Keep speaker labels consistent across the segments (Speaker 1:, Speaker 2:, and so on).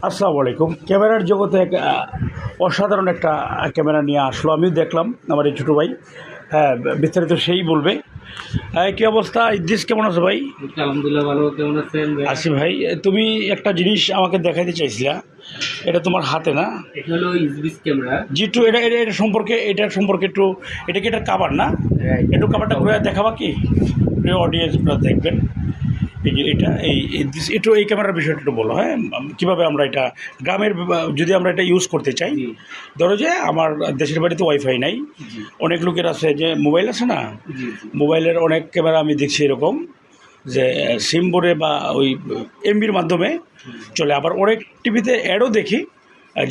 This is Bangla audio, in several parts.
Speaker 1: আসসালামু আলাইকুম। ক্যামেরার জগতে এক অসাধারণ একটা ক্যামেরা নিয়ে আসলো, আমিও দেখলাম, আমার এই ছোটো ভাই। হ্যাঁ, বিস্তারিত সেই বলবে। কী অবস্থা ইদ্রিস, কেমন আছো ভাই?
Speaker 2: আলহামদুলিল্লাহ ভালো। কেমন আছেন?
Speaker 1: আসি ভাই, তুমি একটা জিনিস আমাকে দেখাইতে চাইছিলা, এটা তোমার হাতে না?
Speaker 2: এটা হলো ইসবিস ক্যামেরা।
Speaker 1: জি, একটু এটা সম্পর্কে একটু, এটা কি এটার কাভার না? একটু কাভারটা ঘুরে দেখাবা কি? প্রিয় অডিয়েন্স আপনারা দেখবেন। এই যে এটা একটু এই ক্যামেরার বিষয়টা একটু বলো। হ্যাঁ, কীভাবে আমরা এটা গ্রামের যদি আমরা এটা ইউজ করতে চাই, ধরো যে আমার দেশের বাড়িতে ওয়াইফাই নাই, অনেক লোকের আছে যে মোবাইল আছে না, মোবাইলের অনেক ক্যামেরা আমি দেখছি এরকম যে সিম বোর্ডে বা ওই এমবির মাধ্যমে চলে, আবার অনেক টিভিতে অ্যাডও দেখি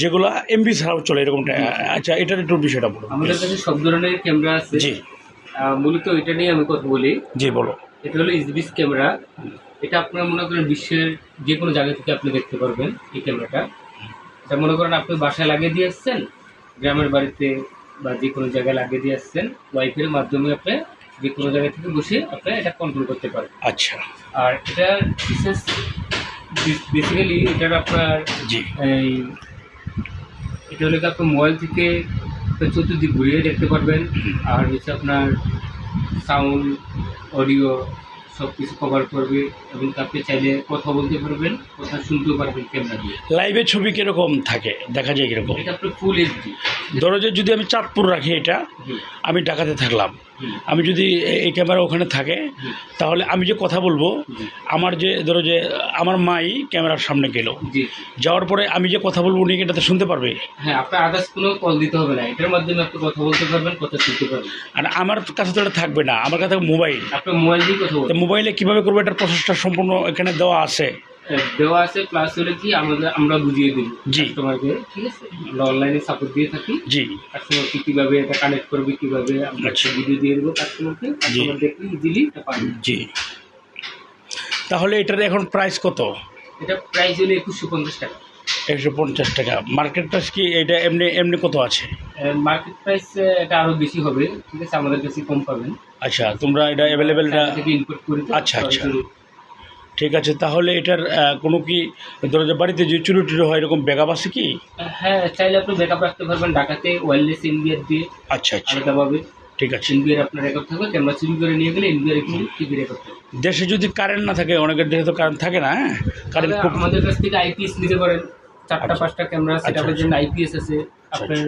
Speaker 1: যেগুলো এমবি ছাড়াও চলে এরকমটা। আচ্ছা, এটার একটু বিষয়টা বলো।
Speaker 2: আমাদের কাছে সব ধরনের ক্যামেরা আছে।
Speaker 1: জি,
Speaker 2: মূলত এটা নিয়ে আমি কথা বলি।
Speaker 1: জি বলো।
Speaker 2: এটা হলো ইসবিস ক্যামেরা। এটা আপনারা মনে করেন বিশ্বের যে কোনো জায়গা থেকে আপনি দেখতে পারবেন এই ক্যামেরাটা। এটা মনে করেন আপনি বাসায় লাগিয়ে দিয়ে আসছেন, গ্রামের বাড়িতে বা যে কোনো জায়গায় লাগিয়ে দিয়ে আসছেন, ওয়াইফাইয়ের মাধ্যমে আপনি যে কোনো জায়গা থেকে বসে আপনি এটা কন্ট্রোল করতে পারবেন।
Speaker 1: আচ্ছা,
Speaker 2: আর এটা বিশেষ বেসিক্যালি এটার আপনার
Speaker 1: জি,
Speaker 2: এই এটা হলে আপনার মোবাইল থেকে চতুর্দিক ঘুরিয়ে দেখতে পারবেন। আর হচ্ছে আপনার সাউন্ড, অডিও সব কিছু কভার করবে এবং আপনি চাইলে কথা বলতে পারবেন, কথা শুনতেও পারবেন ক্যামেরা দিয়ে।
Speaker 1: লাইভে ছবি কীরকম থাকে, দেখা যায় কীরকম?
Speaker 2: এটা আপনার ফুল এইচডি।
Speaker 1: ধরো যে যদি আমি চাঁদপুর রাখি এটা, আমি ঢাকাতে থাকলাম, আমি যদি এই ক্যামেরা ওখানে থাকে, তাহলে আমি যে কথা বলবো, আমার যে ধরো যে আমার মাই ক্যামেরার সামনে গেল, যাওয়ার পরে আমি যে কথা বলবো উনি এটাতে শুনতে পারবে?
Speaker 2: হ্যাঁ, আপনার আদার্স কোনো কল দিতে হবে না, এটার মাধ্যমে আপনি কথা বলতে পারবেন, কথা শুনতে পারবেন।
Speaker 1: আর আমার কাছে তো এটা থাকবে না, আমার কাছে মোবাইল।
Speaker 2: আপনার মোবাইল দিয়ে কথা বলবেন।
Speaker 1: মোবাইলে কীভাবে করবো এটার প্রসেসটা সম্পূর্ণ এখানে দেওয়া আছে?
Speaker 2: দেওয়া আছে, প্লাস হলে কি আমরা বুঝিয়ে দিই
Speaker 1: জি,
Speaker 2: কাস্টমারকে। ঠিক আছে, আমরা অনলাইনে সাপোর্ট দিয়ে থাকি।
Speaker 1: জি,
Speaker 2: কাস্টমারকে কীভাবে এটা কানেক্ট করবে, কীভাবে আমরা ভিডিও দিয়ে দেবো কাস্টমারকে, কাস্টমার দেখলে ইজিলি এটা পাবে।
Speaker 1: জি। তাহলে এটার এখন প্রাইস কত?
Speaker 2: এটা প্রাইস হলো 2150 টাকা।
Speaker 1: 150 টাকা। মার্কেট প্রাইস কি এটা এমনি এমনি কত আছে?
Speaker 2: মার্কেট প্রাইস এটা আরও বেশি হবে। ঠিক আছে, আমাদের কাছে কম পাবেন।
Speaker 1: আচ্ছা, তোমরা এটা অ্যাভেলেবেল?
Speaker 2: থেকে ইনপুট করি তো।
Speaker 1: আচ্ছা, আচ্ছা, ঠিক আছে। তাহলে এটার কোনো কি ধরো যে বাড়িতে যে চুরি টুরি হয় এরকম ব্যাকআপ আছে কি?
Speaker 2: হ্যাঁ, চাইলে আপনি ব্যাকআপ রাখতে পারবেন ঢাকাতে ওয়্যারলেস এনবিআর দিয়ে।
Speaker 1: আচ্ছা, আচ্ছা,
Speaker 2: আলাদাভাবে
Speaker 1: ঠিক আছে।
Speaker 2: এনবিআর আপনার রেকর্ড থাকবে, ক্যামেরা চুরি করে নিয়ে গেলে এনবিআর কিন্তু টিভি রেকর্ড থাকবে।
Speaker 1: দেশে যদি কারেন্ট না থাকে, অনেকের দেশে তো কারেন্ট থাকে না, হ্যাঁ, কারেন্ট খুব।
Speaker 2: আমাদের কাছ থেকে আইপিএস নিতে পারেন। 4-5টা ক্যামেরা সেটআপের জন্য আইপিএস আছে। আপনার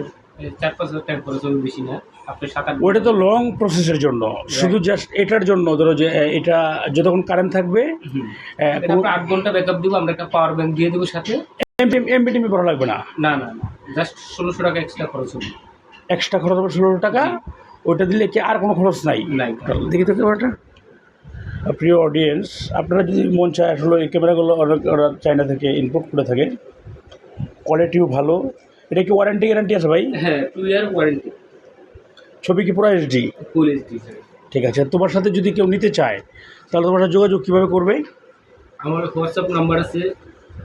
Speaker 2: 4-5 হাজার টাকা খরচ হবে, বেশি না। আপনার 7-8।
Speaker 1: ওইটা তো লং প্রসেসের জন্য, শুধু জাস্ট এটার জন্য ধরো যে এটা যতক্ষণ কারেন্ট থাকবে।
Speaker 2: 8 ঘন্টা ব্যাকআপ দিব, আমরা একটা পাওয়ার ব্যাংক দিয়ে দেবো সাথে।
Speaker 1: এমবিটিমি ভরা লাগবে না?
Speaker 2: না না না, জাস্ট 1600 টাকা এক্সট্রা খরচ হবে।
Speaker 1: এক্সট্রা খরচ হবে 16 টাকা। ওইটা দিলে কি আর কোনো খরচ নাই?
Speaker 2: নাই।
Speaker 1: দেখি তো ক্যামেরাটা। প্রিয় অডিয়েন্স, আপনারা যদি মন চায়, আসলে এই ক্যামেরাগুলো অনেক ওরা চায়না থেকে ইম্পোর্ট করে থাকে, কোয়ালিটিও ভালো। এটা কি ওয়ারেন্টি গ্যারান্টি আছে ভাই?
Speaker 2: হ্যাঁ, 2 ইয়ার ওয়ারেন্টি।
Speaker 1: ছবি কি পুরো এইচডি?
Speaker 2: Full HD.
Speaker 1: ঠিক আছে। তোমার সাথে যদি কেউ নিতে চায়, তাহলে তোমার সাথে যোগাযোগ কীভাবে করবে?
Speaker 2: আমার হোয়াটসঅ্যাপ নাম্বার আছে।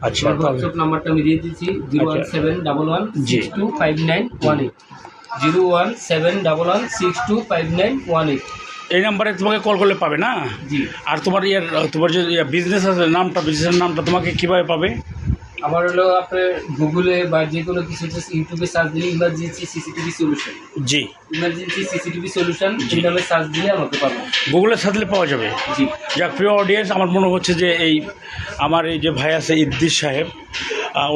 Speaker 1: আচ্ছা,
Speaker 2: হোয়াটসঅ্যাপ নাম্বারটা আমি দিয়ে দিচ্ছি, 01711625918। 01711625918।
Speaker 1: এই নাম্বারে তোমাকে কল করলে পাবে না?
Speaker 2: জি।
Speaker 1: আর তোমার তোমার যে বিজনেস আছে, বিজনেসের নামটা তোমাকে কীভাবে পাবে?
Speaker 2: আমার হলো আপনার গুগলে বা যে কোনো কিছু ইউটিউবে সার্চ দিলে ইমার্জেন্সি সিসিটিভি সলিউশন।
Speaker 1: জি,
Speaker 2: ইমার্জেন্সি সিসিটিভি সলিউশন এই নামে সার্চ দিলে আমাকে পাবেন।
Speaker 1: গুগলে সার্চ দিলে পাওয়া যাবে।
Speaker 2: জি।
Speaker 1: যাক, প্রিয় অডিয়েন্স, আমার মনে হচ্ছে যে আমার এই যে ভাই আছে ইদ্রিস সাহেব,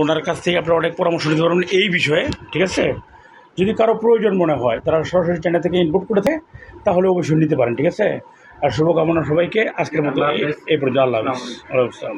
Speaker 1: ওনার কাছ থেকে আপনারা অনেক পরামর্শ নিতে পারবেন এই বিষয়ে। ঠিক আছে, যদি কারো প্রয়োজন মনে হয়, তারা সরাসরি চ্যানেল থেকে ইনপুট করে দেয়, তাহলে অবশ্যই নিতে পারেন। ঠিক আছে, আর শুভকামনা সবাইকে। আজকের মতো এই পর্যন্ত। আল্লাহ হাফেজ। ওয়ালাইকুম আসসালাম।